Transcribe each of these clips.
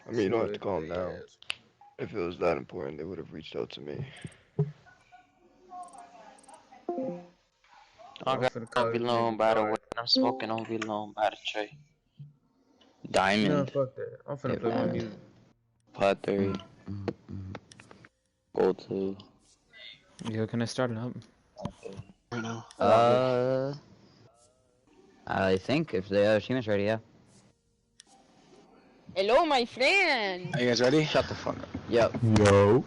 I mean, you don't have to call them now. If it was that important, they would have reached out to me. I'm Okay, finna I'll call be this long nigga by the way. Bart. I'm smoking, I'll be long by the tray. No, Diamond. fuck that. I'm finna Hit play my one. music. Pot 3. Gold 2. Yo, can I start it up? Right now. I think if the other team is ready, yeah. Hello, my friend. Are you guys ready? Shut the fuck up. Yep. Yo.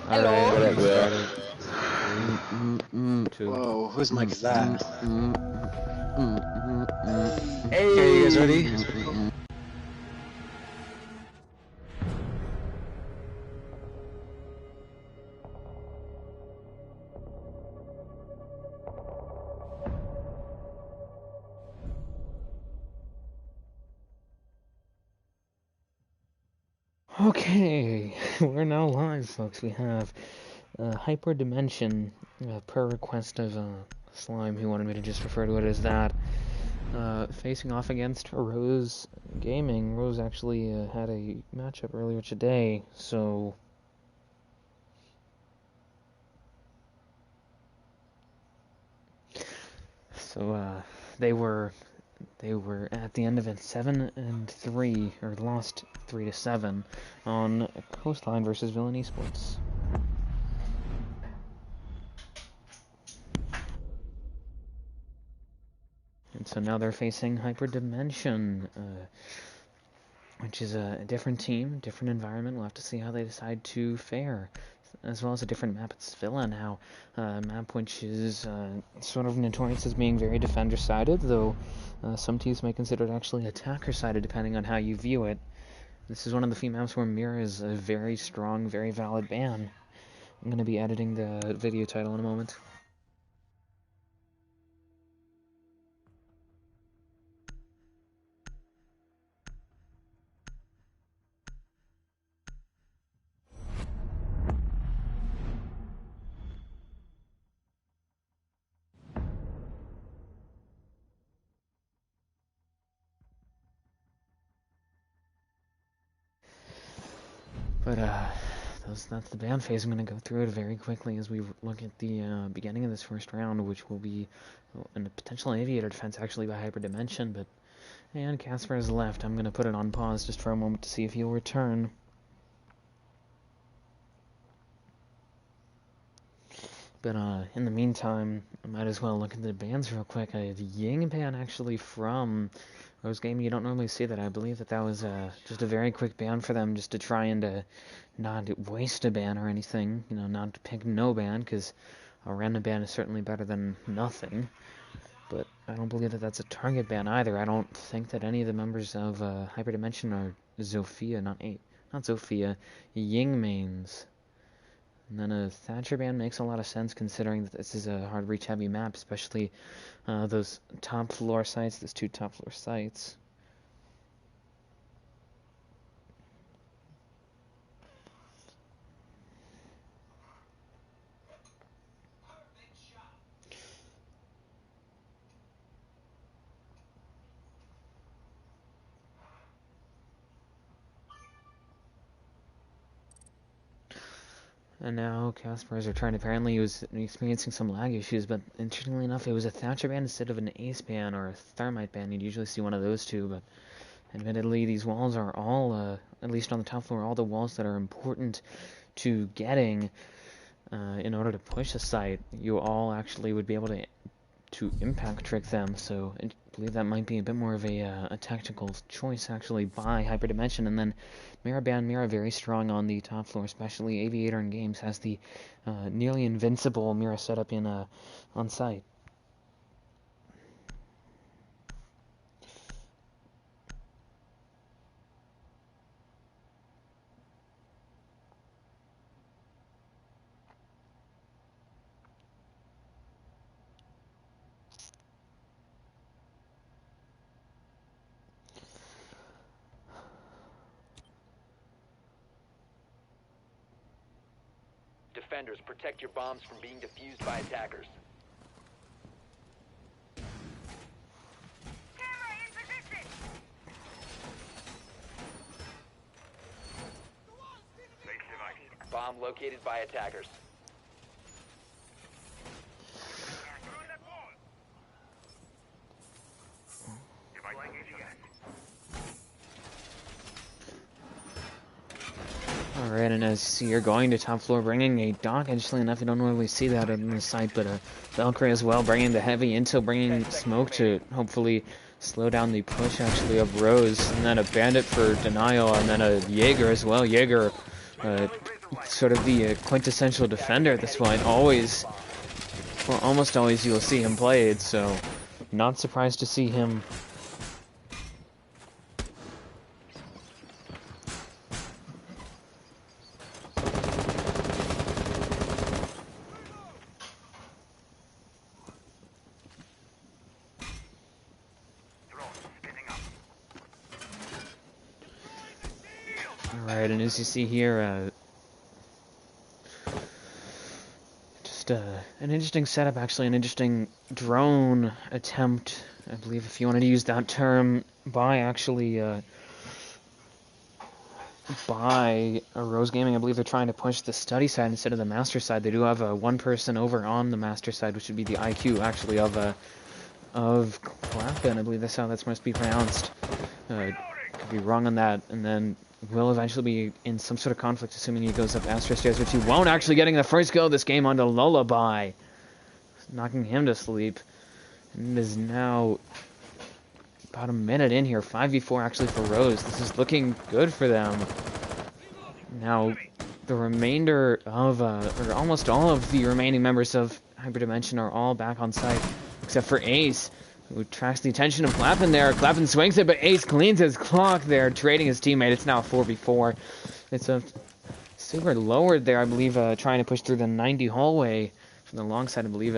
Alright, Hello. What I'm up, gonna bro? start it. 3, 2. Whoa, whose mic is that? Hey. Okay, you guys ready? Okay, we're now live, folks. We have Hyperdimension, per request of Slime, who wanted me to just refer to it as that, facing off against Rose Gaming. Rose actually had a matchup earlier today, so they were at the end of it 7-3, or lost 3-7 on Coastline versus Villain Esports. And so now they're facing Hyperdimension, which is a different team, different environment. We'll have to see how they decide to fare, as well as a different map. It's Villa now, a map which is sort of notorious as being very defender-sided, though some teams may consider it actually attacker-sided, depending on how you view it. This is one of the few maps where Mirror is a very strong, very valid ban. I'm going to be editing the video title in a moment. But that's the ban phase. I'm going to go through it very quickly as we look at the beginning of this first round, which will be a potential aviator defense actually by Hyperdimension. But and Casper has left. I'm going to put it on pause just for a moment to see if he'll return. But in the meantime, I might as well look at the bans real quick. The Ying ban actually from Rose Game. You don't normally see that. I believe that was just a very quick ban for them, just to try and not waste a ban or anything. You know, not to pick no ban, because a random ban is certainly better than nothing. But I don't believe that that's a target ban either. I don't think that any of the members of Hyperdimension are Zofia, not Zofia, Ying mains. And then a Thatcher ban makes a lot of sense, considering that this is a hard reach heavy map, especially those top floor sites, those two top floor sites. And now Casper's returned. Apparently he was experiencing some lag issues, but interestingly enough, it was a Thatcher ban instead of an Ace ban or a Thermite ban. You'd usually see one of those two, but admittedly these walls are all, at least on the top floor, all the walls that are important to getting in order to push a site. You all actually would be able to impact trick them, so I believe that might be a bit more of a tactical choice actually by Hyperdimension. And then Mira very strong on the top floor, especially Aviator in games has the nearly invincible Mira setup in on site. Defenders, protect your bombs from being defused by attackers. bomb located by attackers. Alright, and as you see, you're going to top floor, bringing a dock. Interestingly enough, you don't normally see that in the site, but Valkyrie as well, bringing the heavy intel, bringing smoke to hopefully slow down the push, actually, of Rose, and then a Bandit for denial, and then a Jaeger as well. Jaeger, sort of the quintessential defender at this point. Always, well, almost always you will see him played, so not surprised to see him. Alright, and as you see here, just an interesting setup, actually, an interesting drone attempt, I believe, if you wanted to use that term, by actually, by Rose Gaming. I believe they're trying to push the study side instead of the master side. They do have one person over on the master side, which would be the IQ, actually, of Clapton. I believe that's how that's supposed to be pronounced. Could be wrong on that, and then will eventually be in some sort of conflict, assuming he goes up Astra stairs, which he won't, actually getting the first kill of this game onto Lullaby, knocking him to sleep. And it is now about a minute in here, 5v4 actually for Rose. This is looking good for them. Now, the remainder of, or almost all of the remaining members of Hyperdimension are all back on site, except for Ace, who tracks the attention of Clapton there. Clapton swings it, but Ace cleans his clock there, trading his teammate. It's now 4v4. It's a super lowered there, I believe, trying to push through the 90 hallway from the long side, I believe,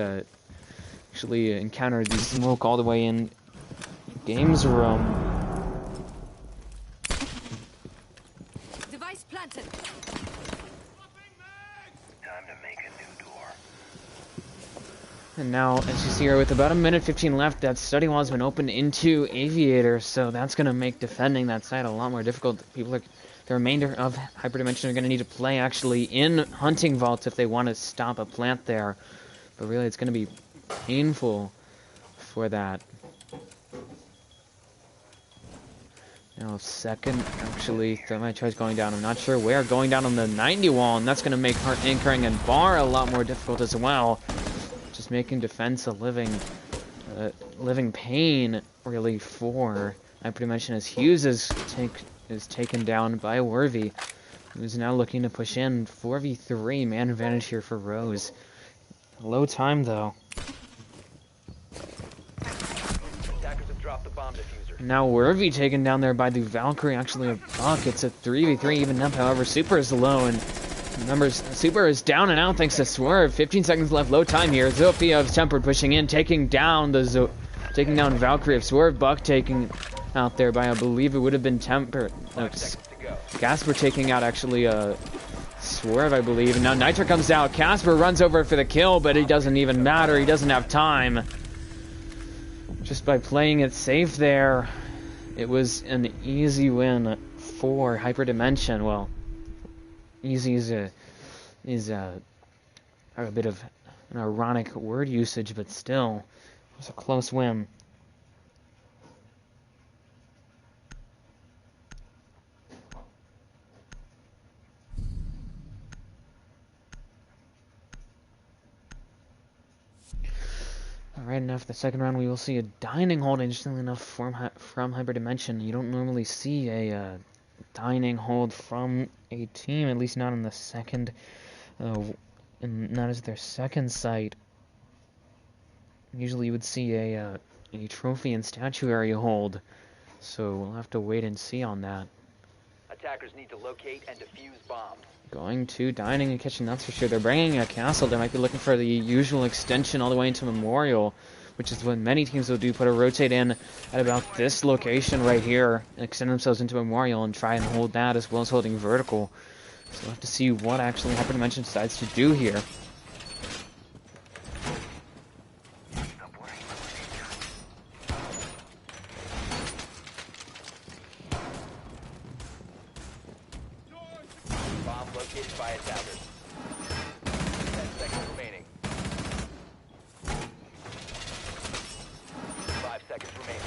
actually encountered the smoke all the way in Games Room. Device planted. And now, as you see here, with about a minute 15 left, that study wall has been opened into Aviator, so that's going to make defending that site a lot more difficult. The remainder of Hyperdimension are going to need to play actually in Hunting Vault if they want to stop a plant there. But really, it's going to be painful for that. Now, second, actually, Thermite Charge going down. I'm not sure where. Going down on the 90 wall, and that's going to make anchoring and bar a lot more difficult as well. Just making defense a living pain, really, for Hyperdimension, as Hughes is taken down by Worthy, who's now looking to push in. 4v3, man advantage here for Rose. Low time, though. Attackers have dropped the bomb diffuser. Now Worthy taken down there by the Valkyrie, actually a buck. It's a 3v3 even up, however, Super is low, and Super is down and out thanks to Swerve. 15 seconds left, low time here. Zofia of Tempered pushing in, taking down Valkyrie of Swerve. Buck taking out there by, I believe it would have been Tempered. Gasper taking out actually Swerve, I believe. And now Nitro comes out. Casper runs over for the kill, but it doesn't even matter. He doesn't have time. Just by playing it safe there, it was an easy win for Hyperdimension. Well, easy is a bit of an ironic word usage, but still, it was a close win. Alright, now for the second round, we will see a dining hold, interestingly enough, from Hyperdimension. You don't normally see a dining hold from a team, at least not in the second, and not as their second site. Usually you would see a trophy and statuary hold, so we'll have to wait and see on that. Attackers need to locate and defuse bombs. Going to dining and kitchen, that's for sure. They're bringing a castle. They might be looking for the usual extension all the way into Memorial, which is what many teams will do, put a rotate in at about this location right here, and extend themselves into Memorial and try and hold that as well as holding vertical. So we'll have to see what actually Hyperdimension decides to do here. Bomb located by attackers. 10 seconds remaining. 5 seconds remaining.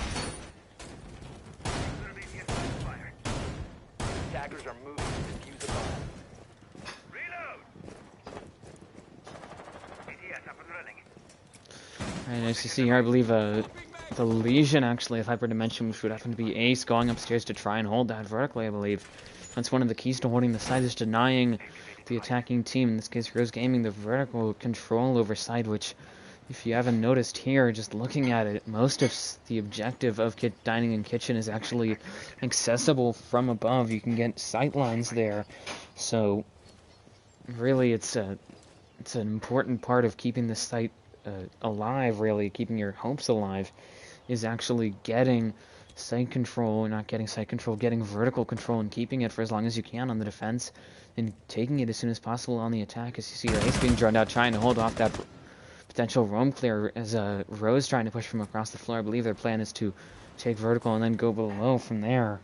Attackers are moving to defuse the bomb. And as you see here, I believe the Legion actually of Hyperdimension, which would happen to be Ace, going upstairs to try and hold that vertically, I believe. That's one of the keys to holding the site, is denying the attacking team, in this case Rose Gaming, the vertical control over site, which, if you haven't noticed here, just looking at it, most of the objective of Dining and Kitchen is actually accessible from above. You can get sight lines there, so really it's an important part of keeping the site alive, really, keeping your hopes alive, is actually getting site control, not getting site control, getting vertical control and keeping it for as long as you can on the defense, and taking it as soon as possible on the attack. As you see your Ace being drawn out, trying to hold off that potential roam clear, as Rose trying to push from across the floor. I believe their plan is to take vertical and then go below from there.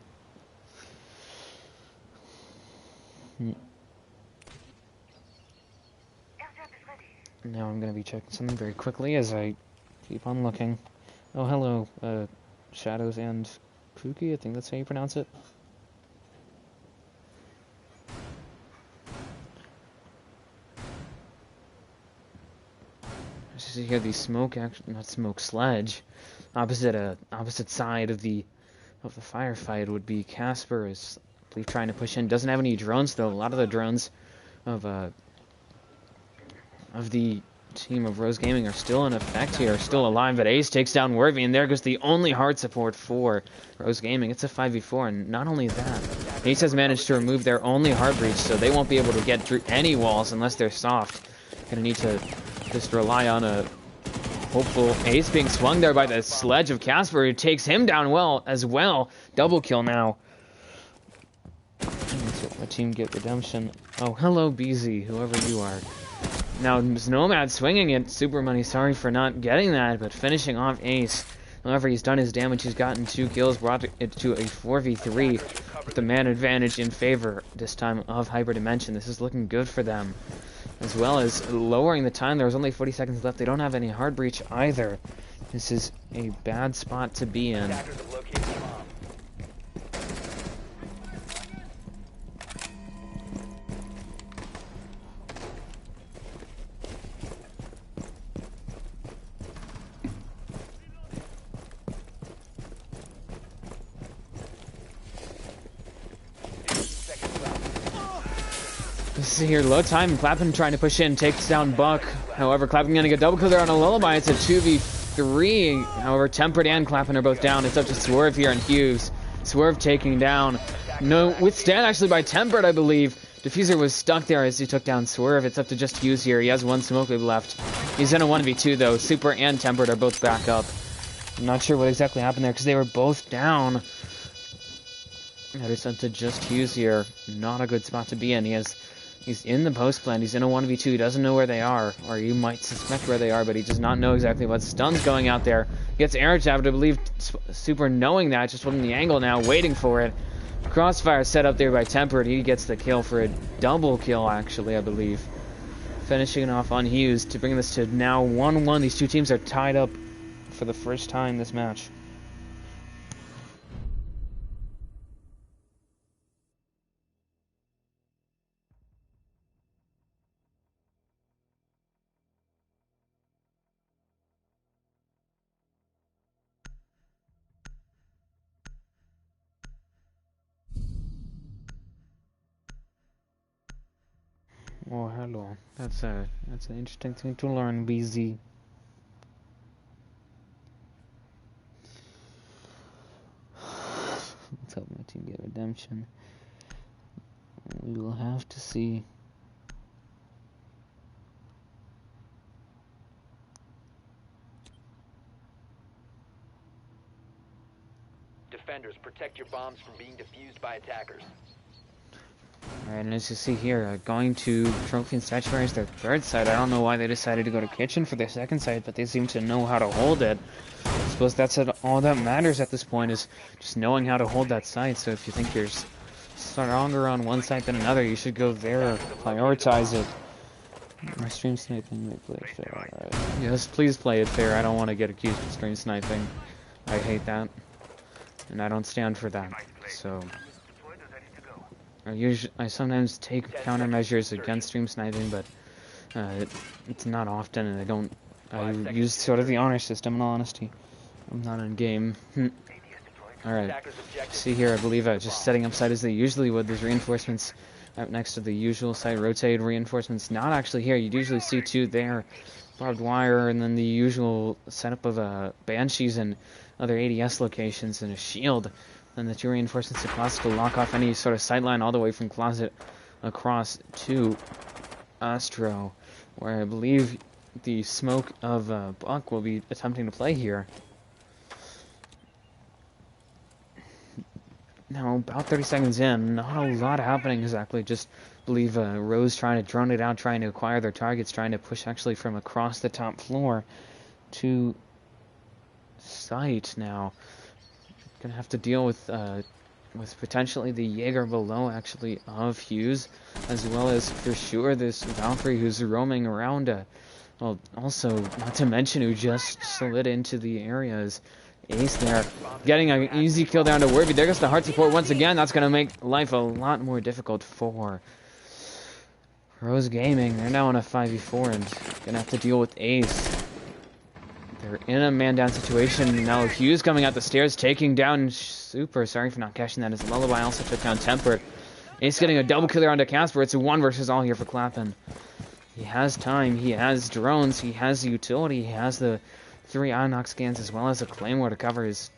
Now I'm going to be checking something very quickly as I keep on looking. Oh, hello, Shadows and Pookie, I think that's how you pronounce it. As you see here, the smoke, not smoke, sledge, opposite side of the firefight would be Casper, is, I believe, trying to push in. Doesn't have any drones though. A lot of the drones of the team of Rose Gaming are still in effect here, still alive, but Ace takes down Worthy, and there goes the only hard support for Rose Gaming. It's a 5v4, and not only that, Ace has managed to remove their only hard breach, so they won't be able to get through any walls unless they're soft. Gonna need to just rely on a hopeful Ace being swung there by the sledge of Casper, who takes him down well as well. Double kill now. Let's let my team get redemption. Oh, hello, BZ, whoever you are. Now, Nomad swinging it. Super Money, sorry for not getting that, but finishing off Ace. However, he's done his damage. He's gotten 2 kills, brought it to a 4v3 with the man advantage in favor, this time, of Hyperdimension. This is looking good for them, as well as lowering the time. There was only 40 seconds left. They don't have any hard breach either. This is a bad spot to be in. See here, low time, Clapham trying to push in, takes down Buck. However, Clapham gonna get double kill there on a Lullaby. It's a 2v3. However, Tempered and Clapham are both down. It's up to Swerve here on Hughes. Swerve taking down. No, withstand actually by Tempered, I believe. Diffuser was stuck there as he took down Swerve. It's up to just Hughes here. He has 1 smoke wave left. He's in a 1v2 though. Super and Tempered are both back up. I'm not sure what exactly happened there because they were both down. That is up to just Hughes here. Not a good spot to be in. He's in the post plant. He's in a 1v2. He doesn't know where they are, or you might suspect where they are, but he does not know exactly what. Stun's going out there. Gets air jabbed, I believe. Super knowing that, just holding the angle now, waiting for it. Crossfire set up there by Tempered. He gets the kill for a double kill, actually, I believe. Finishing it off on Hughes to bring this to now 1-1. These two teams are tied up for the first time this match. Oh, hello. That's an interesting thing to learn, BZ. Let's help my team get redemption. We will have to see. Defenders, protect your bombs from being defused by attackers. Alright, and as you see here, going to Trophy and Statuary is their third site. I don't know why they decided to go to Kitchen for their second site, but they seem to know how to hold it. I suppose that's all that matters at this point, is just knowing how to hold that site. So if you think you're stronger on one side than another, you should go there, prioritize it. My stream sniping, they play it fair, alright. Yes, please play it fair. I don't want to get accused of stream sniping. I hate that. And I don't stand for that. So I sometimes take countermeasures against stream sniping, but it's not often, and I use sort of the honor system, in all honesty. I'm not in game. Alright. See here, I believe just setting up site as they usually would. There's reinforcements out next to the usual site. Rotated reinforcements not actually here. You'd usually see two there. Barbed wire, and then the usual setup of banshees and other ADS locations and a shield. Then the two reinforcements across to lock off any sort of sightline all the way from closet across to Astro, where I believe the smoke of Buck will be attempting to play here. Now, about 30 seconds in, not a lot happening exactly. Just believe Rose trying to drone it out, trying to acquire their targets, trying to push actually from across the top floor to site now. Gonna have to deal with potentially the Jaeger below actually of Hughes, as well as for sure this Valkyrie who's roaming around. Well, also, not to mention who just slid into the areas. Ace there, getting an easy kill down to Worthy. There goes the heart support once again. That's going to make life a lot more difficult for Rose Gaming. They're now in a 5v4 and going to have to deal with Ace. They're in a man-down situation. Now Hughes coming out the stairs, taking down Super. Sorry for not catching that. His Lullaby also took down Temper. Ace getting a double killer onto Casper. It's a 1 versus all here for Clappin. He has time. He has drones. He has the utility. He has the 3 Inox scans as well as a Claymore to cover his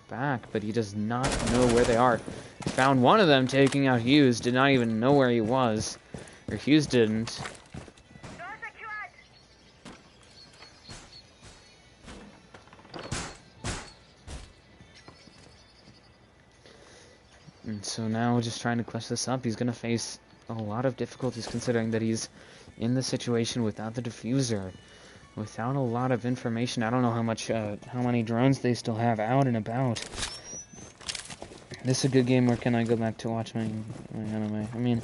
back, but he does not know where they are. He found one of them taking out Hughes, did not even know where he was. Or Hughes didn't. And so now just trying to clutch this up. He's going to face a lot of difficulties considering that he's in the situation without the diffuser. Without a lot of information. I don't know how many drones they still have out and about. This is a good game, or can I go back to watch my anime? I mean,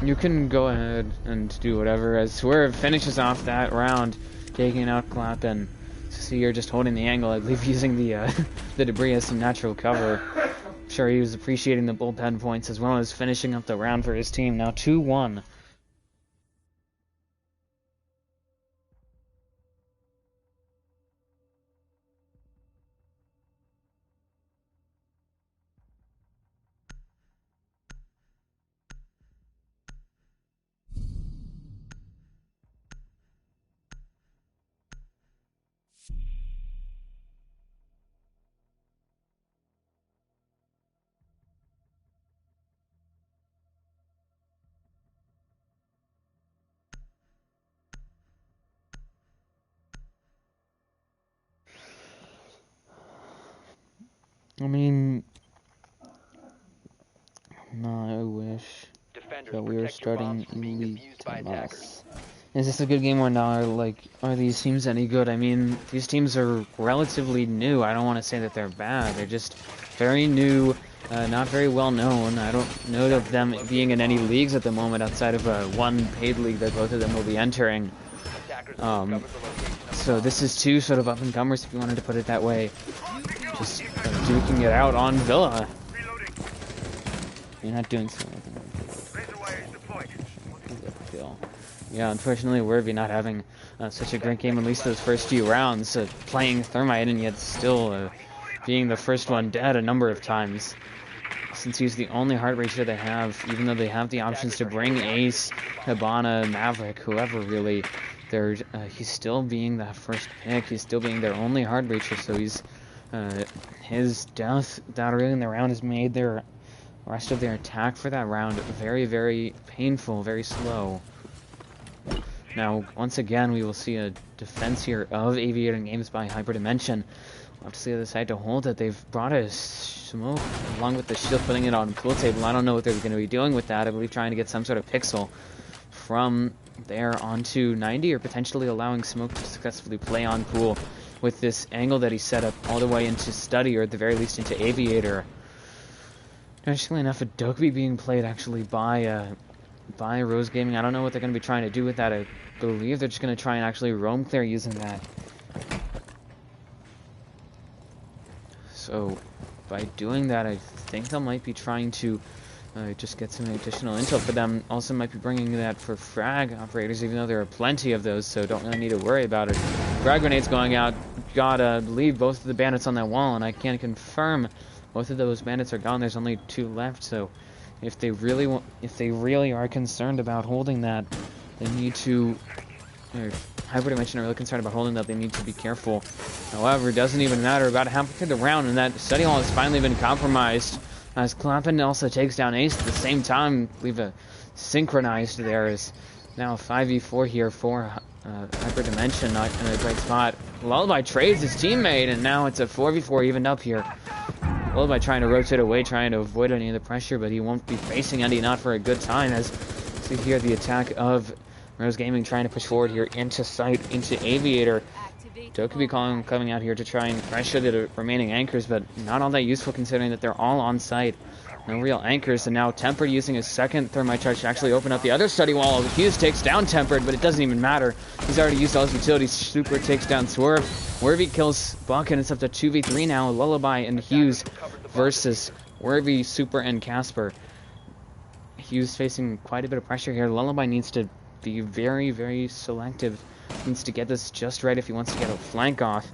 you can go ahead and do whatever. As Swerve finishes off that round, taking out Clappin. See, you're just holding the angle, I believe, using the debris as some natural cover. I'm sure he was appreciating the bullpen points as well as finishing up the round for his team. Now 2-1. I mean, no, I wish that we were starting Elite Tennis. Is this a good game or not? Like, are these teams any good? I mean, these teams are relatively new. I don't want to say that they're bad. They're just very new, not very well known. I don't know of them being in any leagues at the moment outside of one paid league that both of them will be entering. So this is two sort of up-and-comers, if you wanted to put it that way. Just duking it out on Villa. You're not doing so. Yeah, unfortunately, Worthy not having such a great game, at least those first few rounds, playing Thermite and yet still being the first one dead a number of times. Since he's the only heart racer they have, even though they have the options to bring Ace, Hibana, Maverick, whoever really, he's still being that first pick. He's still being their only heart racer, so he's his death that early in the round has made their rest of their attack for that round very, very painful, very slow. Now, once again, we will see a defense here of Aviator Games by Hyperdimension. We'll have to see the other side to hold it. They've brought a smoke along with the shield, putting it on the pool table. I don't know what they're going to be doing with that. I believe trying to get some sort of pixel from there onto 90, or potentially allowing smoke to successfully play on pool with this angle that he set up all the way into study, or at the very least into Aviator. Interestingly enough, a Dokkaebi being played actually by Rose Gaming. I don't know what they're going to be trying to do with that. I believe they're just going to try and actually roam clear using that. So, by doing that, I think they might be trying to just get some additional intel for them. Also might be bringing that for frag operators, even though there are plenty of those, so don't really need to worry about it. Frag grenades going out. Gotta leave both of the bandits on that wall, and I can't confirm both of those bandits are gone. There's only 2 left, so if they really are concerned about holding that, they need to. Hybrid Dimension are really concerned about holding that. They need to be careful. However, it doesn't even matter. About halfway through the round, and that study hall has finally been compromised. As Clappin also takes down Ace at the same time. I believe synchronized there is now 5v4 here for Hybrid Dimension, not in a great spot. Lullaby trades his teammate, and now it's a 4v4 evened up here. Lullaby trying to rotate away, trying to avoid any of the pressure, but he won't be facing any, not for a good time, as you see here the attack of Rose Gaming trying to push forward here into sight, into Aviator. Dokkaebi coming out here to try and pressure the remaining anchors, but not all that useful considering that they're all on site. No real anchors, and now Tempered using his second thermite charge to actually open up the other study wall. Hughes takes down Tempered, but it doesn't even matter. He's already used all his utilities. Super takes down Swerve. Worvy kills Buck, and it's up to 2v3 now. Lullaby and Hughes versus Worvy, Super, and Casper. Hughes facing quite a bit of pressure here. Lullaby needs to be very, very selective. Needs to get this just right if he wants to get a flank off.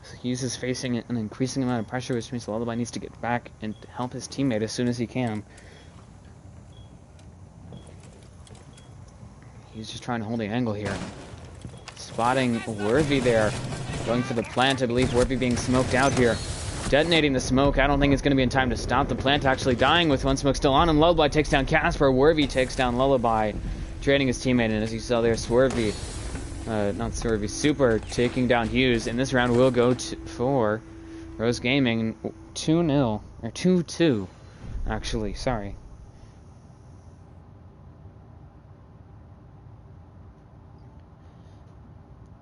So Hughes is facing an increasing amount of pressure, which means Lullaby needs to get back and help his teammate as soon as he can. He's just trying to hold the angle here. Spotting Worthy there. Going for the plant, I believe. Worthy being smoked out here. Detonating the smoke. I don't think it's going to be in time to stop the plant actually dying with one smoke still on him. Lullaby takes down Casper. Worthy takes down Lullaby, trading his teammate. And as you saw there, Swervy. Not Swervy, Super taking down Hughes, and this round will go for Rose Gaming 2-0, or 2-2, actually, sorry.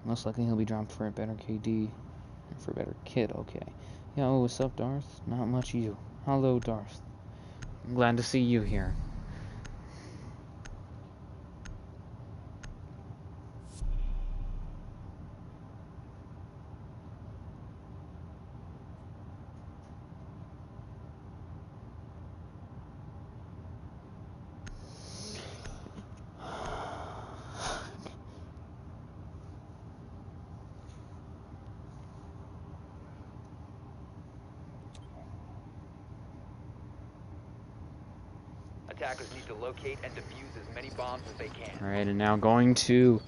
Most likely he'll be dropped for a better KD, for a better kit, okay. Yo, what's up, Darth? Not much you. Hello, Darth. I'm glad to see you here. Attackers need to locate and defuse as many bombs as they can. Alright, and now going to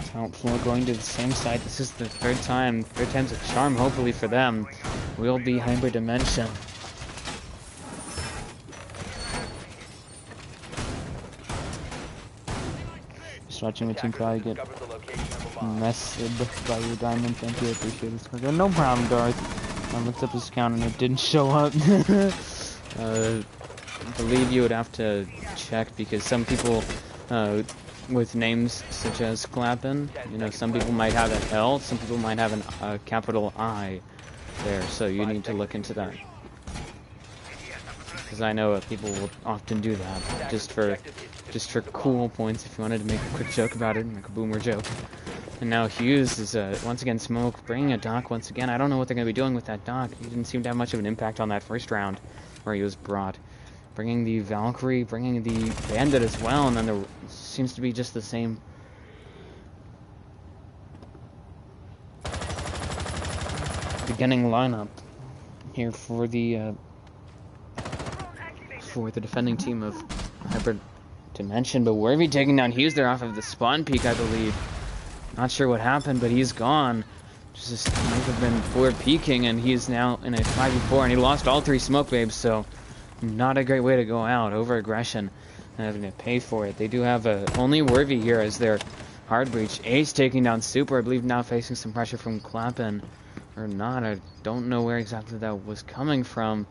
top floor, going to the same site. This is the third time's a charm, hopefully, for them. Will be Hybrid Dimension. Just watching my team probably get messed by your diamond. Thank you, I appreciate it. No problem, Darth. I looked up his account and it didn't show up. I believe you would have to check because some people with names such as Clappin, you know, some people might have an L, some people might have a capital I there, so you need to look into that. Because I know people will often do that just for cool points. If you wanted to make a quick joke about it, make a boomer joke. And now Hughes is once again smoke, bringing a dock once again. I don't know what they're going to be doing with that dock. He didn't seem to have much of an impact on that first round where he was brought. Bringing the Valkyrie, bringing the Bandit as well, and then there seems to be just the same. Beginning lineup here for the defending team of Hybrid Dimension, but Worthy taking down Hughes there off of the spawn peak, I believe. Not sure what happened, but he's gone. Just might have been forward peeking, and he's now in a 5v4, and he lost all 3 smoke babes, so not a great way to go out. Over aggression and having to pay for it. They do have only Worthy here as their hard breach. Ace taking down Super, I believe now facing some pressure from Clappin. Or not, I don't know where exactly that was coming from.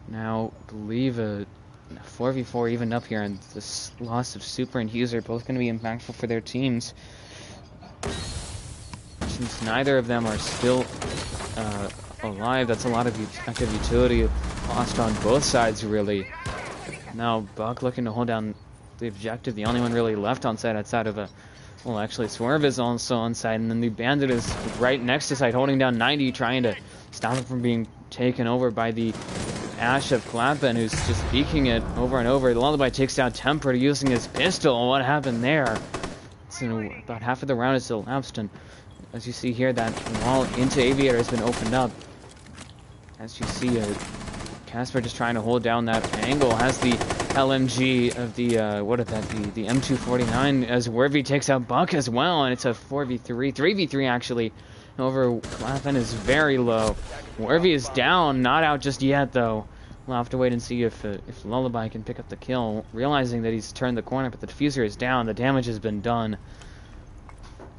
Now, I believe a 4v4 evened up here, and this loss of Super and Hughes are both going to be impactful for their teams. Since neither of them are still alive, that's a lot of active utility lost on both sides, really. Now Buck looking to hold down the objective. The only one really left on site outside of a... Well, actually, Swerve is also on site, and then the Bandit is right next to site, holding down 90, trying to stop him from being taken over by the Ash of Clappen, who's just peeking it over and over. The Lullaby takes down Temper using his pistol. What happened there? About half of the round is elapsed, and as you see here, that wall into Aviator has been opened up. As you see, Casper just trying to hold down that angle, has the LMG of the, the M249, as Wervy takes out Buck as well, and it's a 4v3, 3v3 actually, over Clappen is very low. Wervy is down, not out just yet though. We'll have to wait and see if Lullaby can pick up the kill, realizing that he's turned the corner, but the diffuser is down, the damage has been done.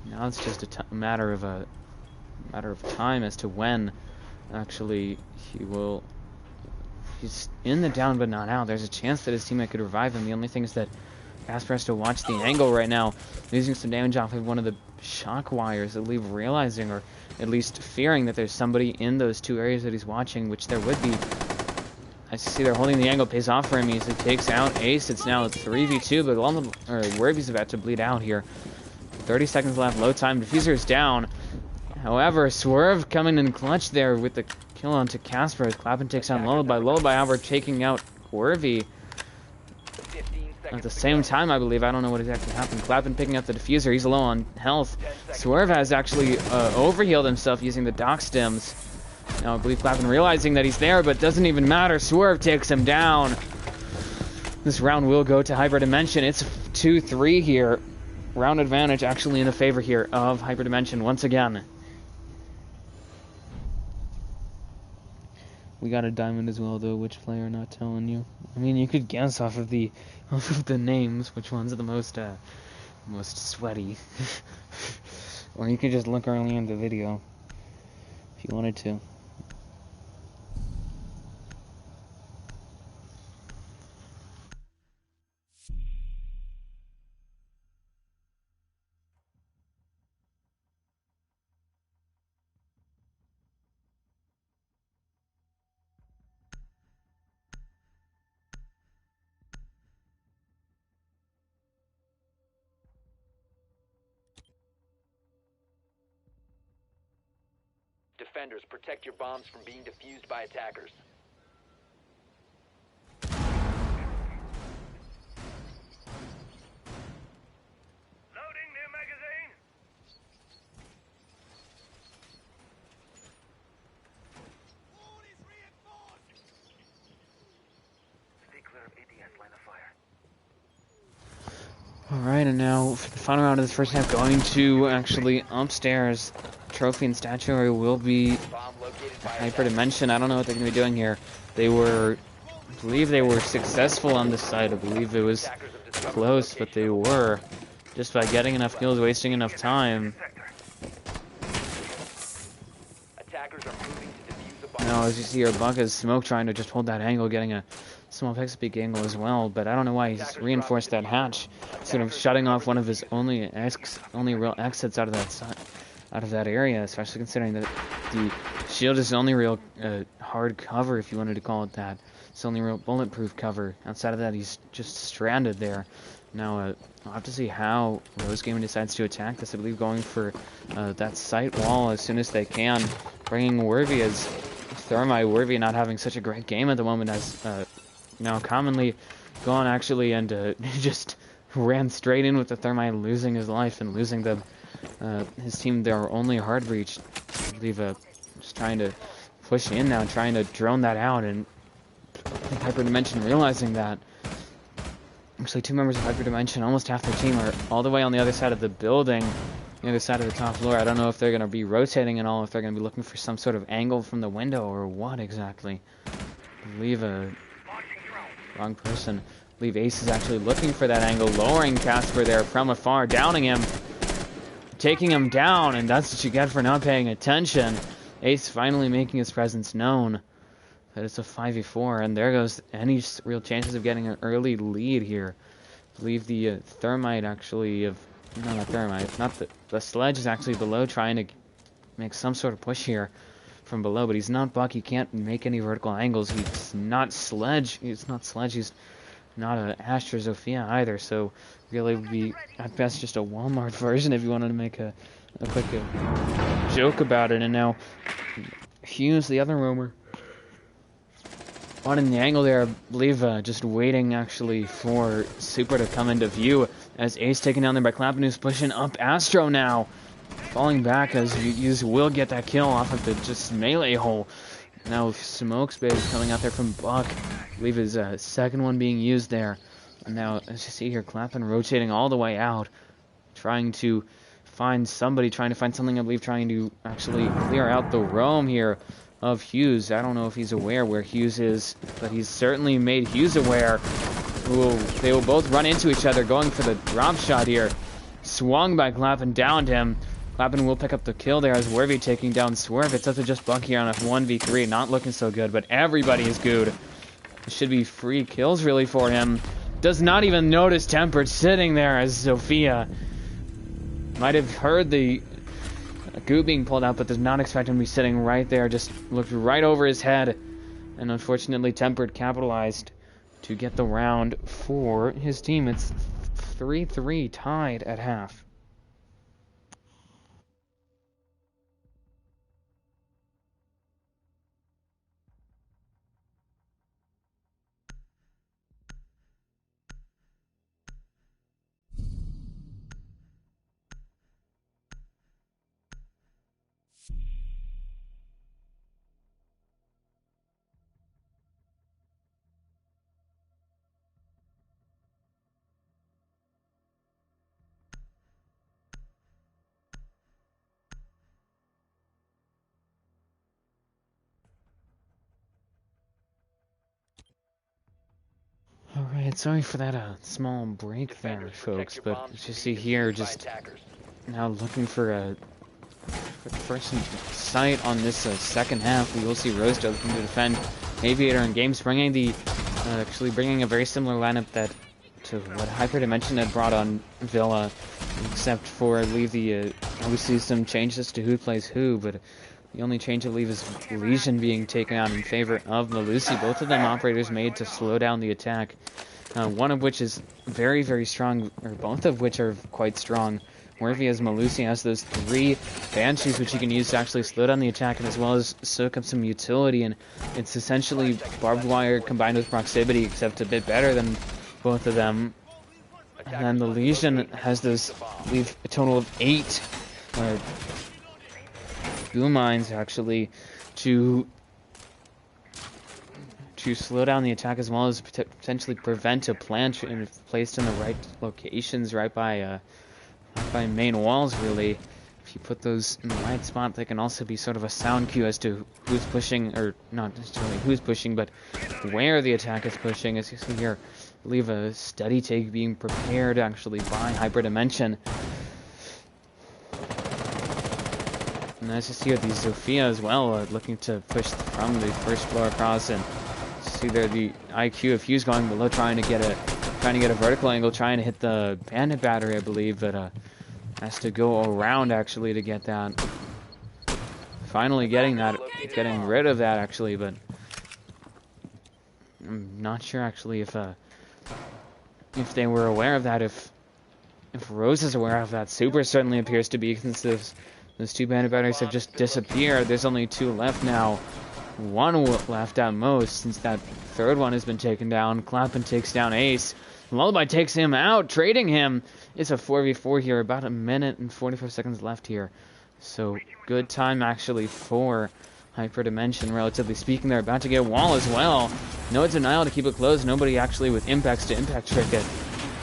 Now it's just a matter of time as to when actually he's in the down but not out. There's a chance that his teammate could revive him. The only thing is that Casper has to watch the angle right now, losing some damage off of one of the shock wires, that leave realizing, or at least fearing, that there's somebody in those two areas that he's watching, which there would be. As you see, they're holding the angle, pays off for him. He takes out Ace. It's now 3v2, but Wervy's about to bleed out here. 30 seconds left, low time. Diffuser is down. However, Swerve coming in clutch there with the kill onto Casper as Clappen takes out Lullaby. Lullaby, however, taking out Wervy. At the same time, I believe. I don't know what exactly happened. Clappen picking up the diffuser. He's low on health. Swerve has actually overhealed himself using the dock stems. Now I believe Clappen realizing that he's there, but doesn't even matter. Swerve takes him down. This round will go to Hyperdimension. It's 2-3 here. Round advantage actually in the favor here of Hyperdimension once again. We got a diamond as well, though. Which player? Not telling you. I mean, you could guess off of the names which ones are the most sweaty, or you could just look early in the video if you wanted to. Defenders, protect your bombs from being defused by attackers. Loading new magazine. Wall is reinforced. Stay clear of ADS line of fire. Alright, and now for the final round of this first half, going to actually upstairs. Trophy and statue area will be Hyperdimension. I don't know what they're going to be doing here. I believe they were successful on this side. I believe it was close, but they were. Just by getting enough kills, wasting enough time. Now, as you see here, Buck is Smoke trying to just hold that angle, getting a small pixel peek angle as well, but I don't know why he's reinforced that hatch, sort of shutting off one of his only real exits out of that side. Out of that area, especially considering that the shield is the only real hard cover, if you wanted to call it that. It's the only real bulletproof cover. Outside of that, he's just stranded there. Now, I'll have to see how Rose Gaming decides to attack this. I believe going for that site wall as soon as they can, bringing Wervy as Thermite. Wervy not having such a great game at the moment, as now commonly gone actually and just ran straight in with the Thermite, losing his life and losing the his team their only hard breach. I believe just trying to push in now, trying to drone that out, and I think Hyperdimension realizing that. Actually, two members of Hyperdimension, almost half their team, are all the way on the other side of the building, the other side of the top floor. I don't know if they're going to be rotating at all, if they're going to be looking for some sort of angle from the window, or what exactly. I believe wrong person. I believe Ace is actually looking for that angle, lowering Casper there from afar, downing him. Taking him down, and that's what you get for not paying attention. Ace finally making his presence known. But it's a 5v4, and there goes any real chances of getting an early lead here. I believe the Thermite actually not Thermite, the Sledge is actually below, trying to make some sort of push here from below, but he's not Buck. He can't make any vertical angles. He's not Sledge. He's not a Astra Zofia either, so really would be at best just a Walmart version if you wanted to make a quick joke about it. And now Hughes, the other roamer, on in the angle there, I believe, just waiting actually for Super to come into view as Ace taken down there by Clappin, who's pushing up Astro now. Falling back as Hughes will get that kill off of the just melee hole. Now Smoke Space coming out there from Buck. I believe his second one being used there. And now, as you see here, Clappin rotating all the way out. Trying to find somebody, trying to find something, I believe, trying to actually clear out the roam here of Hughes. I don't know if he's aware where Hughes is, but he's certainly made Hughes aware. They will both run into each other, going for the drop shot here. Swung by Clappin, downed him. Clappin will pick up the kill there as Worthy taking down Swerve. It's up to just Buck here on a 1v3. Not looking so good, but everybody is good. It should be free kills really for him. Does not even notice Tempered sitting there as Zofia might have heard the goo being pulled out, but does not expect him to be sitting right there. Just looked right over his head. And unfortunately, Tempered capitalized to get the round for his team. It's 3-3 tied at half. Alright, sorry for that small break there, folks, but as you see here, just now looking for a first sight on this second half. We will see Roaster looking to defend Aviator and Games, actually bringing a very similar lineup to what Hyperdimension had brought on Villa, except for, I believe, obviously some changes to who plays who, but the only change, I believe, is Legion being taken out in favor of Malusi. Both of them operators made to slow down the attack. One of which is very, very strong, or both of which are quite strong. Worthy as Malusi has those 3 Banshees which you can use to actually slow down the attack and as well as soak up some utility. And it's essentially barbed wire combined with proximity, except a bit better than both of them. And then the Legion has those, I believe, a total of 8 goo mines actually to slow down the attack as well as potentially prevent a plant placed in the right locations, right by main walls really. If you put those in the right spot, they can also be sort of a sound cue as to who's pushing, or not necessarily who's pushing, but where the attack is pushing. As you see here, I believe a steady take being prepared actually by Hyperdimension. And as you see here, the Zofia as well, looking to push from the first floor across, and see there the IQ of Hughes going below, trying to get a vertical angle, trying to hit the bandit battery, I believe, but has to go around actually to get that. Finally getting rid of that actually, but I'm not sure actually if they were aware of that. If Rose is aware of that, Super certainly appears to be, since those 2 bandit batteries have just disappeared. There's only 2 left now. 1 left at most, since that 3rd one has been taken down. Clappin takes down Ace. Lullaby takes him out, trading him. It's a 4v4 here, about 1 minute and 45 seconds left here. So, good time actually for Hyperdimension, relatively speaking. They're about to get a wall as well. No denial to keep it closed. Nobody actually with impacts to impact trick it.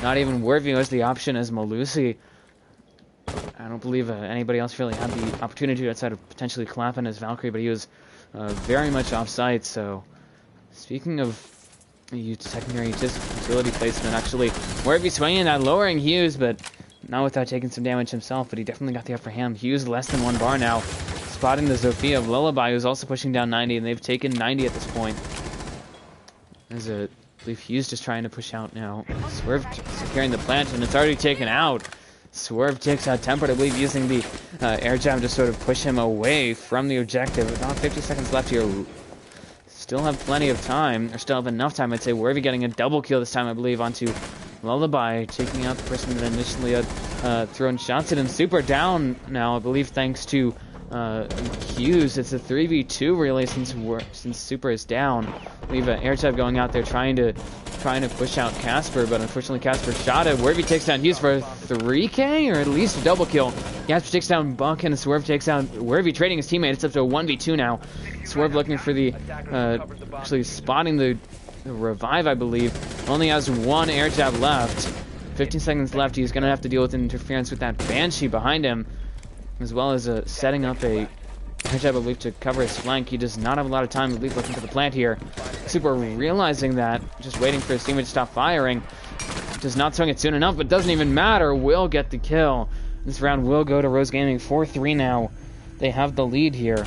Not even Worthy has the option as Malusi. I don't believe anybody else really had the opportunity outside of potentially Clappin as Valkyrie, but he was very much off-site. So, speaking of secondary utility placement, actually, Worthy swinging that, lowering Hughes, but not without taking some damage himself, but he definitely got the upper hand. Hughes less than 1 bar now, spotting the Zofia of Lullaby, who's also pushing down 90, and they've taken 90 at this point. There's I believe Hughes just trying to push out now. Swerve securing the plant, and it's already taken out. Swerve takes out Tempered, I believe, using the air jab to sort of push him away from the objective. About 50 seconds left here. still have plenty of time, or still have enough time, I'd say. Wervy getting a double kill this time, I believe, onto Lullaby, taking out the person that initially had thrown shots at him. Super down now, I believe, thanks to Hughes. It's a 3v2 really since Super is down. We have Airtab going out there trying to push out Casper, but unfortunately Casper shot it. Wervy takes down Hughes for a 3k, or at least a double kill. Casper takes down Buck, and Swerve takes out Wervy, trading his teammate. It's up to a 1v2 now. Swerve looking for the, actually spotting the revive, I believe. Only has one air jab left. 15 seconds left. He's going to have to deal with an interference with that Banshee behind him, as well as setting up a air jab, I believe, to cover his flank. He does not have a lot of time, I believe, looking for the plant here. Super realizing that, just waiting for his teammate to stop firing. Does not swing it soon enough, but doesn't even matter. Will get the kill. This round will go to Rose Gaming. 4-3 now. They have the lead here.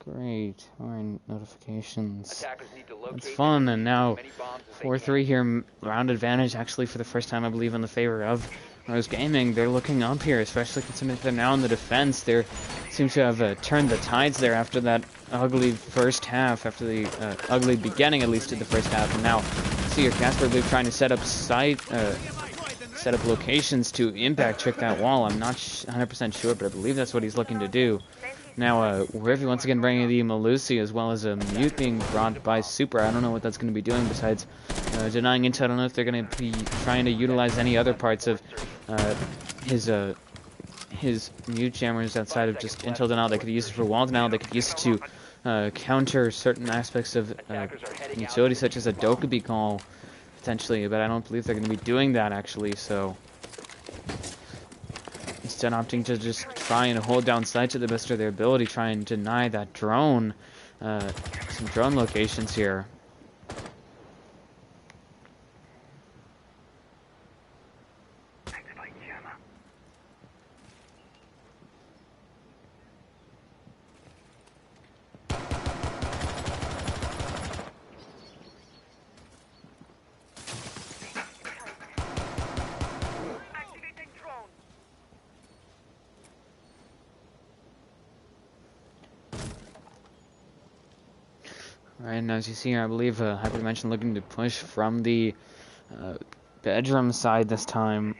Great, we're in notifications. It's fun, and now 4-3 here, round advantage actually for the first time, I believe, in the favor of Rose Gaming. They're looking up here, especially considering they're now in the defense. They seem to have turned the tides there after that ugly first half, after the ugly beginning, at least, to the first half. And now, see here, Casper, I believe, trying to set up locations to impact trick that wall. I'm not 100% sure, but I believe that's what he's looking to do. Now, Wervy once again bringing the Malusi, as well as a mute being brought by Super. I don't know what that's going to be doing besides denying intel. I don't know if they're going to be trying to utilize any other parts of his mute jammers outside of just intel denial. They could use it for wall denial. They could use it to counter certain aspects of utility, such as a Dokubi call, potentially. But I don't believe they're going to be doing that, actually, so instead opting to just try and hold down site to the best of their ability, try and deny that drone, some drone locations here. Right, and as you see here, I believe Hyperdimension looking to push from the bedroom side this time.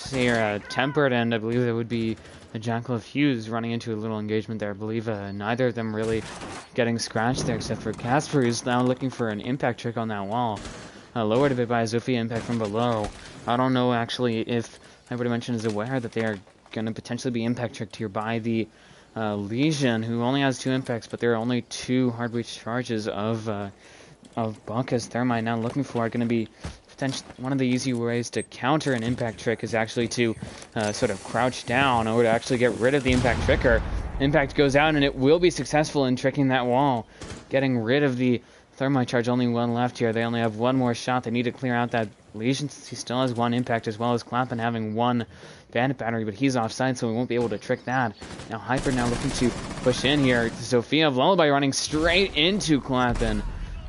Here, Tempered, and I believe there would be a Jackal of Hughes running into a little engagement there. I believe neither of them really getting scratched there, except for Casper, who's now looking for an impact trick on that wall. Lowered a bit by a Zofia impact from below. I don't know, actually, if Hyperdimension is aware that they are going to potentially be impact tricked here by the Legion, who only has 2 impacts, but there are only 2 hard breach charges of Bunkus Thermite. Now looking for are going to be one of the easy ways to counter an impact trick is actually to sort of crouch down, or to actually get rid of the impact tricker. Impact goes out, and it will be successful in tricking that wall, getting rid of the Thermite charge. Only 1 left here. They only have 1 more shot. They need to clear out that Legion since he still has 1 impact, as well as Clappin having 1 Bandit battery, but he's offside, so we won't be able to trick that. Now Hyper now looking to push in here. Sophia of Lullaby running straight into Clappin,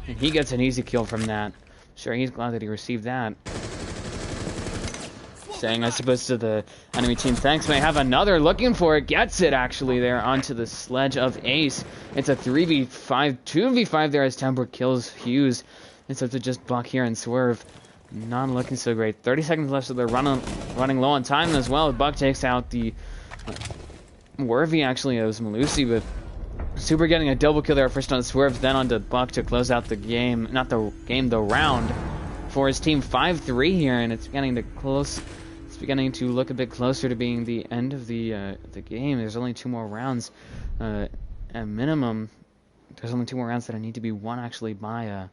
and he gets an easy kill from that. Sure, he's glad that he received that. Saying, I suppose, to the enemy team, thanks, may have another, looking for it, gets it actually there onto the sledge of Ace. It's a 3v5, 2v5 there as Temper kills Hughes. It's up to just Buck here and Swerve. Not looking so great. 30 seconds left, so they're running low on time as well. Buck takes out the Worthy, actually. It was Malusi, but Super getting a double kill there, first on Swerve, then onto Buck to close out the game. Not the game, the round for his team. 5-3 here, and it's beginning to close. It's beginning to look a bit closer to being the end of the game. There's only 2 more rounds at minimum. There's only 2 more rounds that need to be won actually by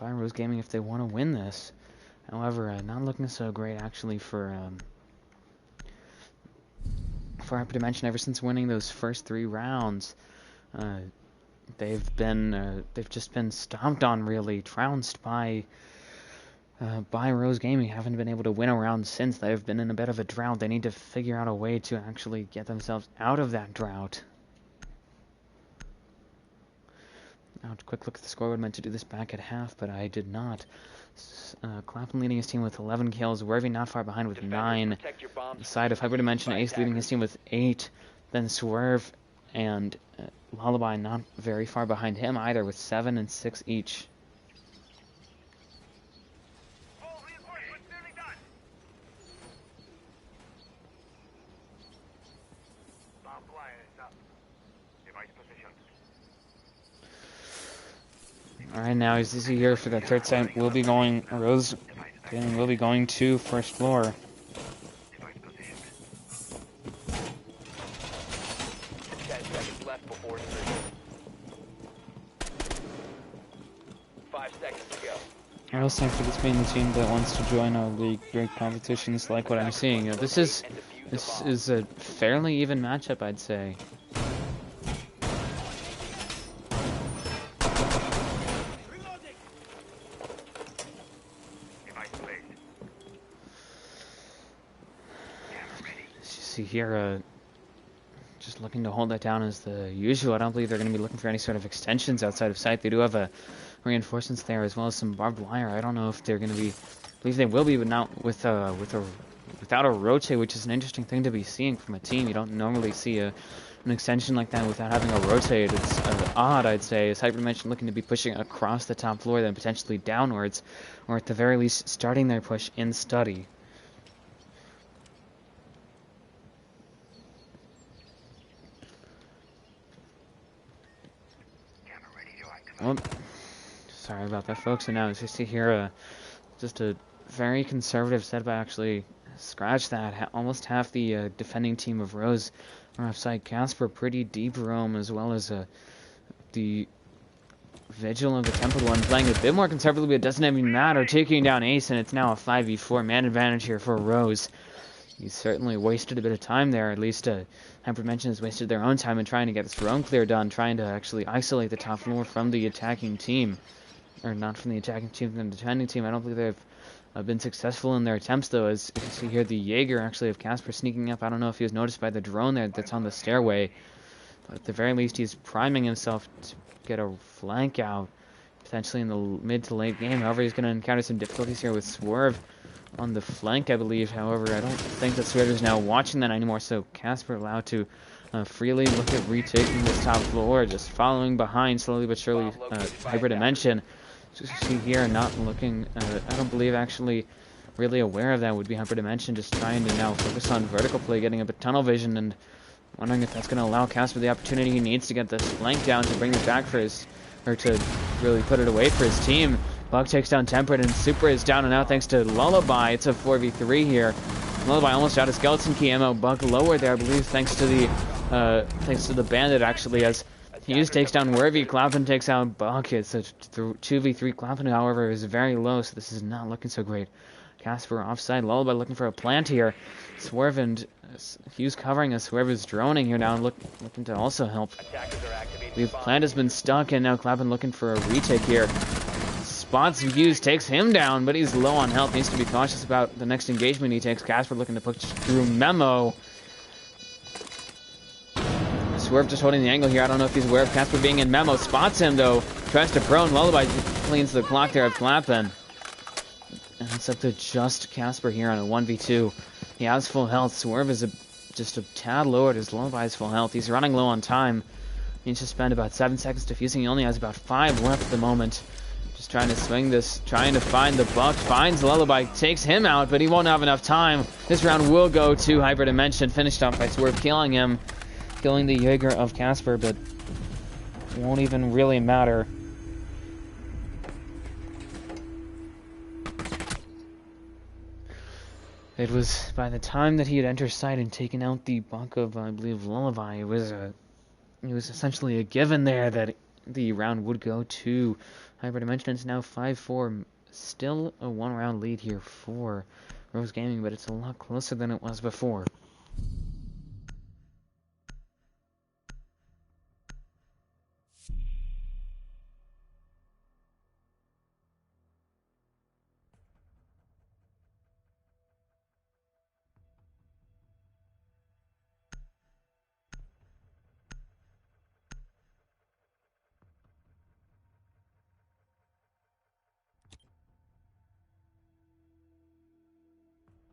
Rose Gaming if they want to win this. However, not looking so great actually for Hyperdimension. Ever since winning those first 3 rounds, they've just been stomped on, really trounced by Rose Gaming. Haven't been able to win a round since. They've been in a bit of a drought. They need to figure out a way to actually get themselves out of that drought. Now, a quick look at the scoreboard. Meant to do this back at half, but I did not. Clapham leading his team with 11 kills. Worthy not far behind with 9. The side of Hyperdimension, Ace leading his team with 8. Then Swerve and Lullaby not very far behind him either with 7 and 6 each. All reinforcements nearly done. Barbed wire is up. Device positioned. Alright, now as you see here for the third set, we'll be going, Rose Gaming will be going to first floor. Device positioned. 10 seconds left before insertion. 5 seconds to go. I was saying for this being the team that wants to join our league, great competitions like what I'm seeing. This is a fairly even matchup, I'd say. Device placed. As you see here, just looking to hold that down as the usual. I don't believe they're going to be looking for any sort of extensions outside of sight. They do have reinforcements there as well as some barbed wire. I don't know if they're going to be, I believe they will be, but not without a rotate, which is an interesting thing to be seeing from a team. You don't normally see an extension like that without having a rotate. It's odd, I'd say, as Hyperdimension looking to be pushing across the top floor, then potentially downwards, or at the very least starting their push in study. Oh, sorry about that, folks. And now as you see here, just a very conservative setup. Actually scratch that. Almost half the defending team of Rose are offside. Casper pretty deep roam, as well as the Vigil of the Templed One playing a bit more conservatively, but it doesn't even matter. Taking down Ace, and it's now a 5v4 man advantage here for Rose. He's certainly wasted a bit of time there. At least Hyperdimension has wasted their own time in trying to get this roam clear done, trying to actually isolate the top floor from the attacking team. Or not from the attacking team, from the defending team. I don't believe they've been successful in their attempts, though, as you can see here, the Jaeger actually of Casper sneaking up. I don't know if he was noticed by the drone there that's on the stairway, but at the very least he's priming himself to get a flank out, potentially in the mid to late game. However, he's going to encounter some difficulties here with Swerve on the flank, I believe. However, I don't think that Swerve is now watching that anymore, so Casper allowed to freely look at retaking this top floor, just following behind slowly but surely Hyperdimension. Just see here, not looking, I don't believe actually really aware of that would be Hyperdimension, just trying to now focus on vertical play, getting a bit tunnel vision, and wondering if that's going to allow Casper the opportunity he needs to get this flank down to bring it back for his, or to really put it away for his team. Buck takes down Tempered, and Super is down and out thanks to Lullaby. It's a 4v3 here. Lullaby almost out of skeleton key ammo. Buck lower there, I believe, thanks to the bandit actually, as Hughes takes down Worthy. Clapham takes out Buck. It's a 2v3. Clapham, however, is very low, so this is not looking so great. Casper offside. Lullaby looking for a plant here. Swerve and Hughes covering us. Swerve is droning here now, looking to also help. The plant has been stuck, and now Clapham looking for a retake here. Spots Hughes, takes him down, but he's low on health. Needs to be cautious about the next engagement he takes. Casper looking to push through Memo. Swerve just holding the angle here. I don't know if he's aware of Casper being in. Memo spots him, though. Tries to prone. Lullaby cleans the clock there of Clapham. And it's up to just Casper here on a 1v2. He has full health. Swerve is just a tad lower at his Lullaby's full health. He's running low on time. He needs to spend about 7 seconds defusing. He only has about 5 left at the moment. Just trying to swing this, trying to find the buck. Finds Lullaby, takes him out, but he won't have enough time. This round will go to Hyperdimension, finished off by Swerve, killing him. Killing the Jaeger of Casper, but it won't even really matter. It was by the time that he had entered sight and taken out the buck of, I believe, Lullaby, it was essentially a given there that the round would go to Hyperdimension. It's now 5-4, still a 1-round lead here for Rose Gaming, but it's a lot closer than it was before.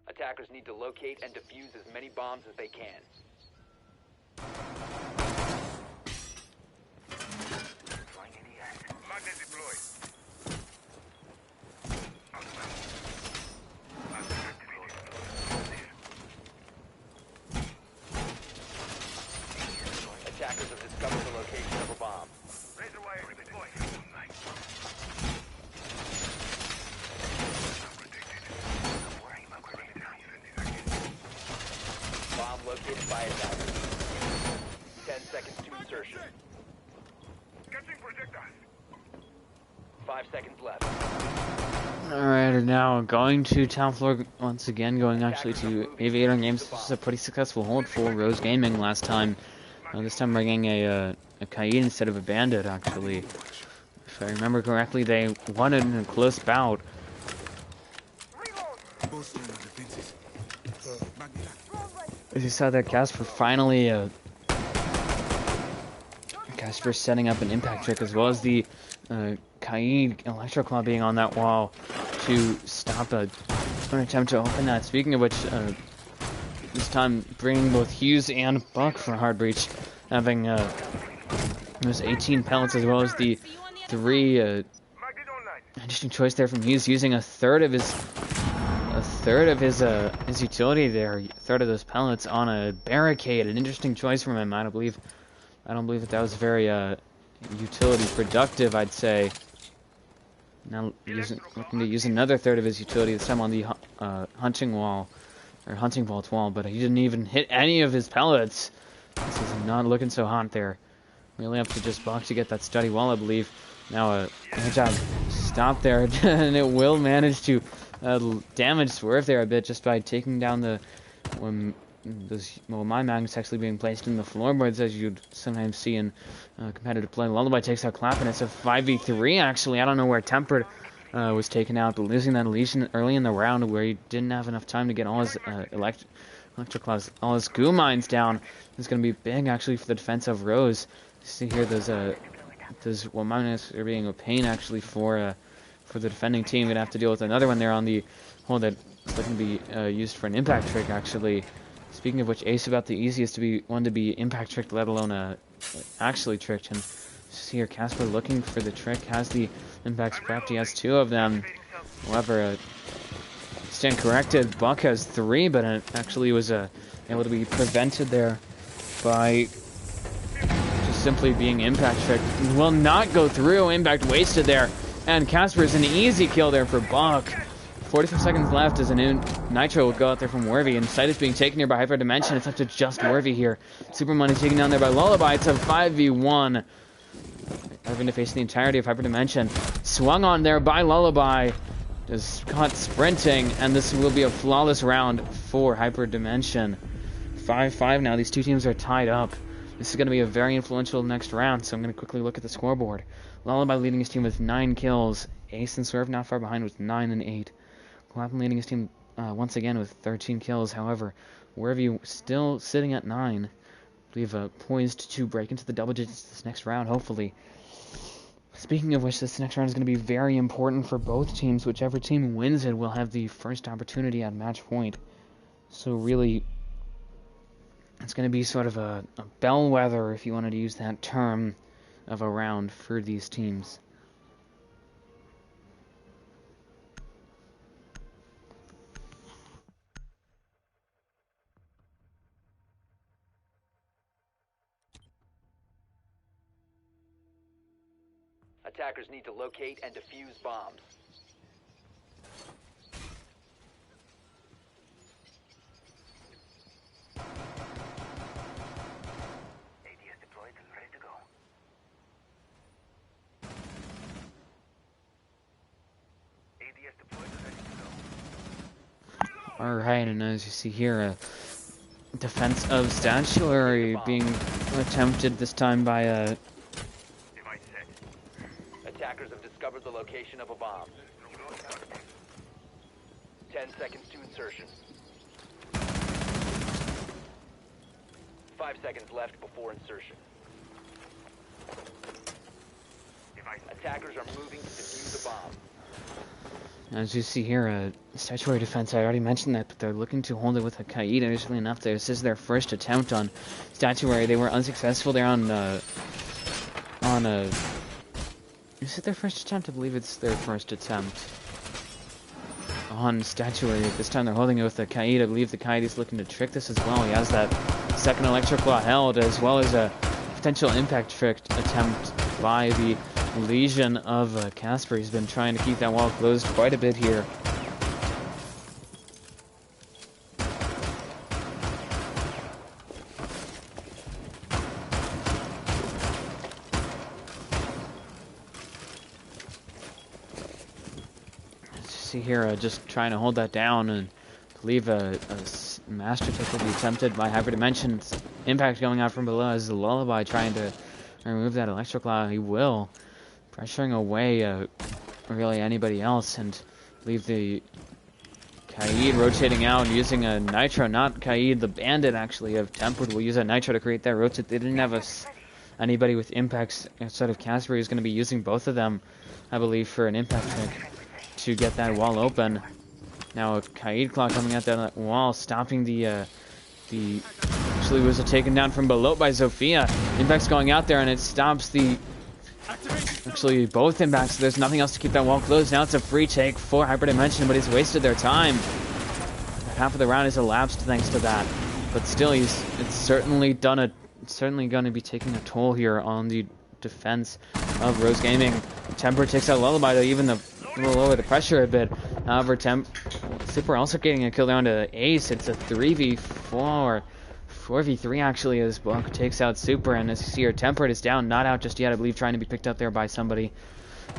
Attackers need to locate and defuse as many bombs as they can. Magnet deployed. Attackers have discovered the location of a bomb. Razor wire deployed. Bomb located by attackers. 10 seconds to insertion. Catching projectiles. 5 seconds left. Alright, now going to town floor once again, going actually to Aviator Games. This was a pretty successful hold for Rose Gaming last time. This time bringing a Kaid instead of a Bandit, actually. If I remember correctly, they won it in a close bout. As you saw there, Casper finally, Casper setting up an impact trick, as well as the Kaid Electroclaw being on that wall to stop an attempt to open that. Speaking of which, this time bringing both Hughes and Buck for hard breach, having those 18 pellets, as well as the 3 interesting choice there from Hughes, using a third of his utility there, a third of those pellets on a barricade. An interesting choice from him. I don't believe that was very utility productive, I'd say. Now looking to use another third of his utility, this time on the hunting vault wall, but he didn't even hit any of his pellets. This is not looking so hot there. Really up to just Buck to get that study wall, I believe. Now a job stop there, and it will manage to damage Swerve there a bit just by taking down the my magnets actually being placed in the floorboards, as you'd sometimes see in competitive play. Lullaby takes out Clap, and it's a 5v3 actually. I don't know where Tempered was taken out, but losing that lesion early in the round where he didn't have enough time to get all his Electroclaws, all his goo mines down, is going to be big actually for the defense of Rose. You see here those magnets are being a pain actually for the defending team. Gonna have to deal with another one there on the hole that's looking to be used for an impact trick actually. Speaking of which, Ace about the easiest to be one to be impact tricked, let alone actually tricked. And see here, Casper looking for the trick, has the impacts prepped. He has 2 of them. However, stand corrected. Buck has 3, but it actually was able to be prevented there by just simply being impact tricked. Will not go through. Impact wasted there, and Casper is an easy kill there for Buck. 45 seconds left as a new Nitro will go out there from Worthy, and Sight is being taken here by Hyperdimension. It's up to just Worthy here. Super Money taken down there by Lullaby. It's a 5v1. Having to face the entirety of Hyperdimension. Swung on there by Lullaby. Just caught sprinting, and this will be a flawless round for Hyperdimension. 5-5 now. These two teams are tied up. This is going to be a very influential next round, so I'm going to quickly look at the scoreboard. Lullaby leading his team with 9 kills. Ace and Swerve not far behind with 9 and 8. Clapham leading his team once again with 13 kills. However, Wervy still sitting at 9. I believe poised to break into the double digits this next round, hopefully. Speaking of which, this next round is going to be very important for both teams. Whichever team wins it will have the first opportunity at match point. So really, It's going to be sort of a bellwether, if you wanted to use that term, of a round for these teams. Attackers need to locate and defuse bombs. ADS deployed and ready to go. ADS deployed and ready to go. Alright, and as you see here, a defense of statuary being attempted this time by a... Device set. Attackers have discovered the location of a bomb. 10 seconds to insertion. 5 seconds left before insertion. Attackers are moving to defuse a bomb. As you see here, a statuary defense, I already mentioned that, but they're looking to hold it with a Kaid. Interestingly enough, this is their first attempt on statuary. They were unsuccessful there on is it their first attempt? I believe it's their first attempt on statuary. This time they're holding it with a Kaid. I believe the Kaid is looking to trick this as well. He has that second electric claw held, as well as a potential impact trick attempt by the Legion of Casper. He's been trying to keep that wall closed quite a bit here. See here, just trying to hold that down, and I believe a master trick will be attempted by Hyperdimensions. Impact going out from below as the Lullaby trying to remove that electric claw. He will, pressuring away really anybody else, and leave the Kaid rotating out using a Nitro, not Kaid, the Bandit actually of Tempered will use a Nitro to create that rotate. They didn't have anybody with impacts outside of Casper. He's going to be using both of them, I believe, for an impact trick to get that wall open. Now a Kaid claw coming at that wall, stopping the actually was taken down from below by Zofia. Impact's going out there and it stops the actually both impacts. So there's nothing else to keep that wall closed. Now it's a free take for Hyperdimension, but he's wasted their time. Half of the round has elapsed thanks to that. But still, it's certainly going to be taking a toll here on the defense of Rose Gaming. Temper takes out Lullaby, though, even a little lower the pressure a bit. However, Super also getting a kill down to Ace. It's a 3v4. 4v3 actually, as Buck takes out Super, and as you see here, Tempered is down, not out just yet, I believe, trying to be picked up there by somebody.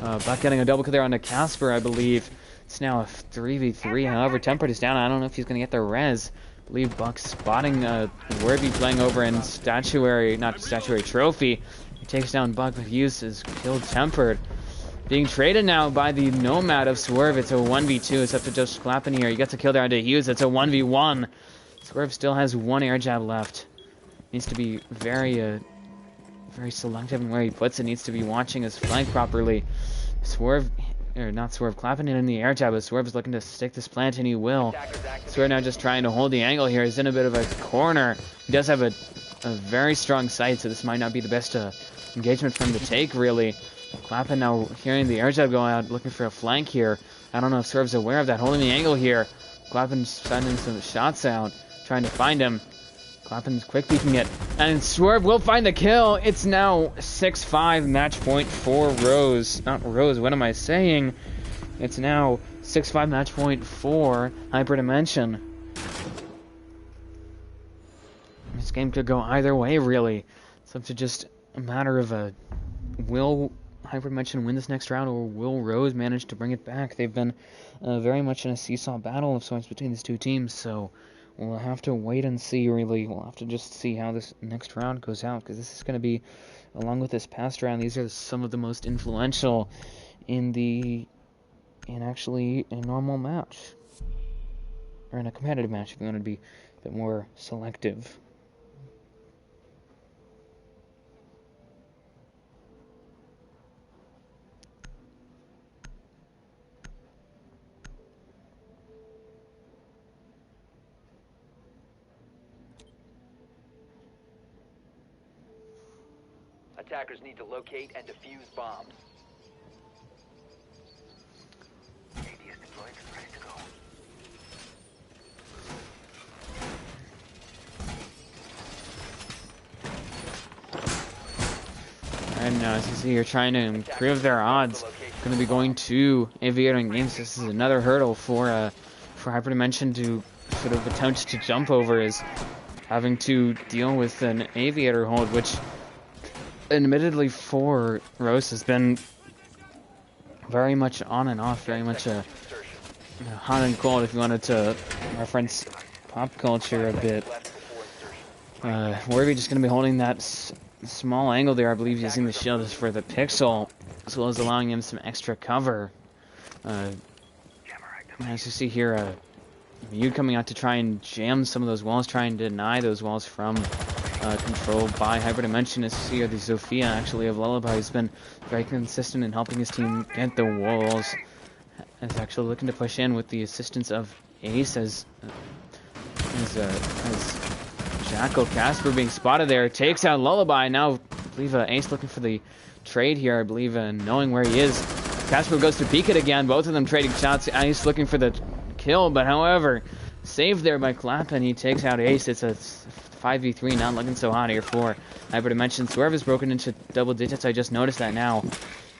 Buck getting a double kill there onto Casper, I believe. It's now a 3v3, however, Tempered is down. I don't know if he's going to get the res. I believe Buck spotting Werby playing over in Statuary, not Statuary Trophy. He takes down Buck, but Hughes has killed Tempered. Being traded now by the Nomad of Swerve. It's a 1v2. It's up to just Clappin here. He gets a kill there onto Hughes. It's a 1v1. Swerve still has one air jab left. Needs to be very selective in where he puts it. Needs to be watching his flank properly. Clapping it in the air jab, but Swerve is looking to stick this plant, and he will. Swerve now just trying to hold the angle here. He's in a bit of a corner. He does have a very strong sight, so this might not be the best engagement for him to take, really. Clappin now hearing the air jab going out, looking for a flank here. I don't know if Swerve's aware of that, holding the angle here. Clappin sending some shots out, trying to find him. Clappin's quick peeking it, and Swerve will find the kill. It's now 6-5 match point for Rose. Not Rose, what am I saying? It's now 6-5 match point for Hyperdimension. This game could go either way, really. It's up to just a matter of will Hyperdimension win this next round, or will Rose manage to bring it back? They've been very much in a seesaw battle of sorts between these two teams, so we'll have to wait and see, really. We'll have to just see how this next round goes out, because this is going to be, along with this past round, these are some of the most influential in actually a normal match. Or in a competitive match, if you want to be a bit more selective. attackers need to locate and defuse bombs. And as you see, you're trying to improve their odds. Going to be going to Aviator and Games. This is another hurdle for Hyperdimension to sort of attempt to jump over, is having to deal with an Aviator hold, which admittedly for Rose has been very much on and off, very much hot and cold if you wanted to reference pop culture a bit. Warby just going to be holding that small angle there, I believe, using the shield is for the pixel, as well as allowing him some extra cover. As you see here, you coming out to try and jam some of those walls, try and deny those walls from control by Hyperdimension. As you see here, the Zofia actually of Lullaby has been very consistent in helping his team get the walls. Is actually looking to push in with the assistance of Ace as Jackal. Casper being spotted there, takes out Lullaby. Now, I believe Ace looking for the trade here, I believe, knowing where he is. Casper goes to peek it again, both of them trading shots. Ace looking for the kill, but however, saved there by Clapin. He takes out Ace. It's a 5v3, not looking so hot here for Hyperdimension. Swerve is broken into double digits, I just noticed that now.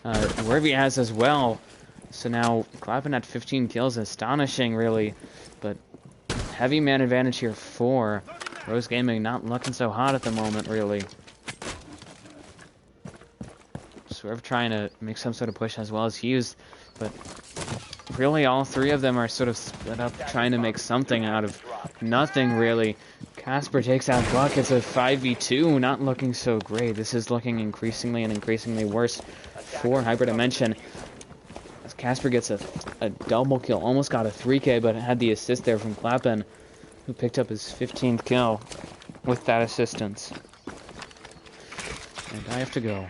Werby has as well. So now, Clapin at 15 kills, astonishing really, but heavy man advantage here for Rose Gaming, not looking so hot at the moment, really. Swerve trying to make some sort of push as well as Hughes, but really all three of them are sort of split up trying to make something out of nothing, really. Casper takes out Buck. It's a 5v2, not looking so great. This is looking increasingly worse for Hyperdimension. As Casper gets a double kill, almost got a 3k, but had the assist there from Clapin, who picked up his 15th kill with that assistance. And I have to go.